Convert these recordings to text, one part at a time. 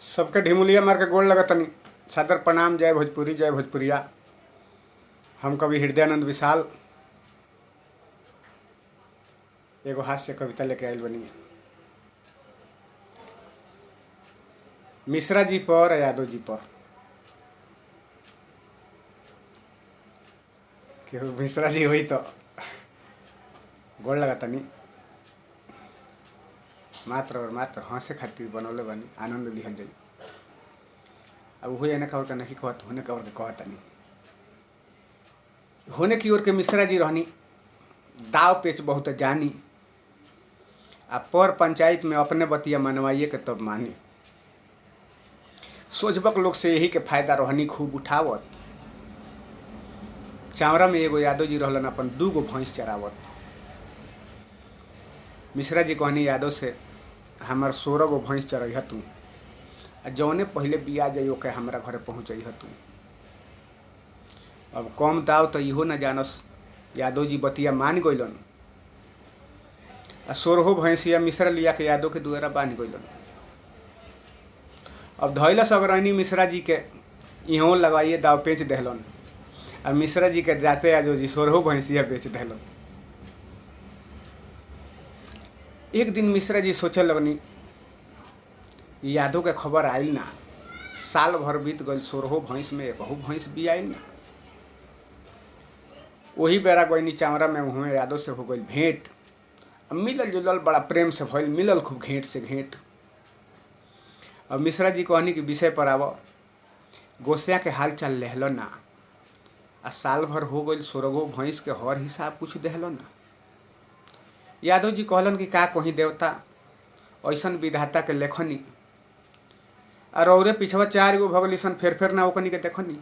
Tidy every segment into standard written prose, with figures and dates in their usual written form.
सबके ढिमुलिया मार के गोड़ लगतनी। सादर प्रणाम। जय भोजपुरी, जय भोजपुरिया। हम कवि हृदयानंद विशाल एगो हास्य कविता लेके आइल बनी। मिश्रा जी पर, यादव जी पर। केहू मिश्रा जी हुई तो गोड़ लगतनी। मात्र और मात्र हंसे खातिर बनौले बनी, आनंद लिहल जाई। अब वही एने कवर के नहीं कहत, होने कवर के कहतनी। होने की ओर के मिश्रा जी रहनी, दाव पेच बहुत जानी। आ पर पंचायत में अपने बतिया मनवाइए के तब मानी। सोचबक लोग से यही के फायदा रहनी खूब उठावत। चावरा में एगो यादव जी रहलन, अपन 2 गो भैंस चरावत। मिश्रा जी कहनी यादव से, हमार 16 गो भैंस चरैह तू, आ जौने पहले बिया जाइयो के हमरा घरे पहुँचैह तू। अब कम दाव तो इहो न जानस, यादव जी बतिया मान गइलन। आ 16 भैंसिया मिश्रा लिया के यादव के दुआरा बांध गइलन। अब धैलस अगरैनी मिश्रा जी के, इहों लगाइए दाव पेच देहलन। अब मिश्रा जी के जाते यादव जी 16 भैंसिया बेच देहलन। एक दिन मिश्रा जी सोचे लगनी, यादव के खबर आइल ना। साल भर बीत गइल, 16 भैंस में एकहू भैंस भी आइल ना। वही बेरा गइनी चावरा में, वहाँ यादव से हो गइल भेंट। अब मिलल जुलल बड़ा प्रेम से भइल, मिलल खूब घेंट से घेंट। अब मिश्रा जी कहनी कि विषय पर आव। गोसिया के हाल चाल लेहलो ना, आ साल भर हो गइल, 16 भैंस के हर हिसाब कुछ देहलो ना। यादव जी कहलन कि का कहीं देवता, ऐसन विधाता के लेखनी। और औरे पिछवा 4 गो भगली सन, फेर ना ओकनी के देखनी।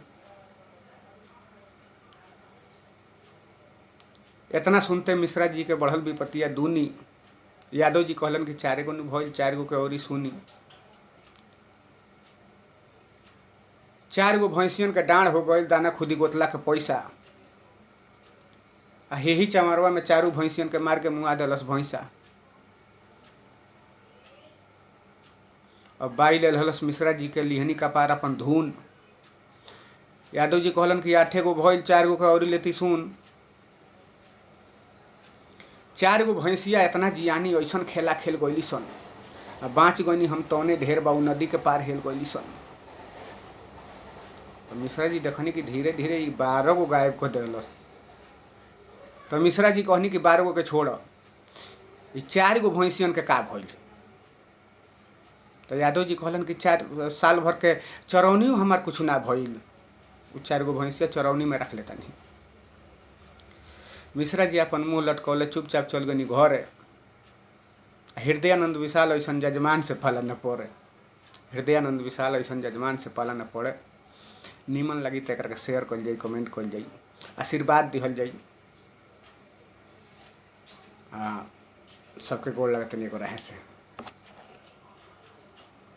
इतना सुनते मिश्रा जी के बढ़ल विपत्तिया दूनी। यादव जी कहलन कि 4 गो न भइल, 4 गो के औरी सुनी। 4 गो भैंसियन के डाँड़ हो गइल, दाना खुदी गोतला के पैसा। आ हेही चमरवा में 4 भैंसियन के मार के मुआ देलस भैंसा। अब बाई ले हलस मिश्रा जी के, लिहनी कपार अपन धून। यादव जी कहलन कि 8 गो भइल, 4 गो के औरी लेती सुन। 4 गो भैंसिया इतना जियानी, ऐसन खेला खेल गइली सन। आ बाँच गइनी हम तौने ढेर बाऊ, नदी के पार हेल गइली सन। मिश्रा जी देखनी कि धीरे धीरे 12 गो गायब कर देलस। तो मिश्रा जी कहनी कि 12 गो के छोड़, 4 गो भैंसियन के का भइल। तो यादव जी कहलन कि 4 साल भर के चरौनी हमार कुछ ना भइल, 4 गो भैंसिया चरौनी में रख लेता नहीं। मिश्रा जी अपन मुँह लटकौले चुपचाप चल गनी घरे। हृदयानंद विशाल ऐसन जजमान से पाला न पड़े। हृदयानंद विशाल ऐसन जजमान से पाला न पड़े। नीमन लगी तो एक शेयर कल जाई, कमेंट कल जाई, आशीर्वाद दिहल जाई। सबके गोड़ लगते नहीं एगो रहे से।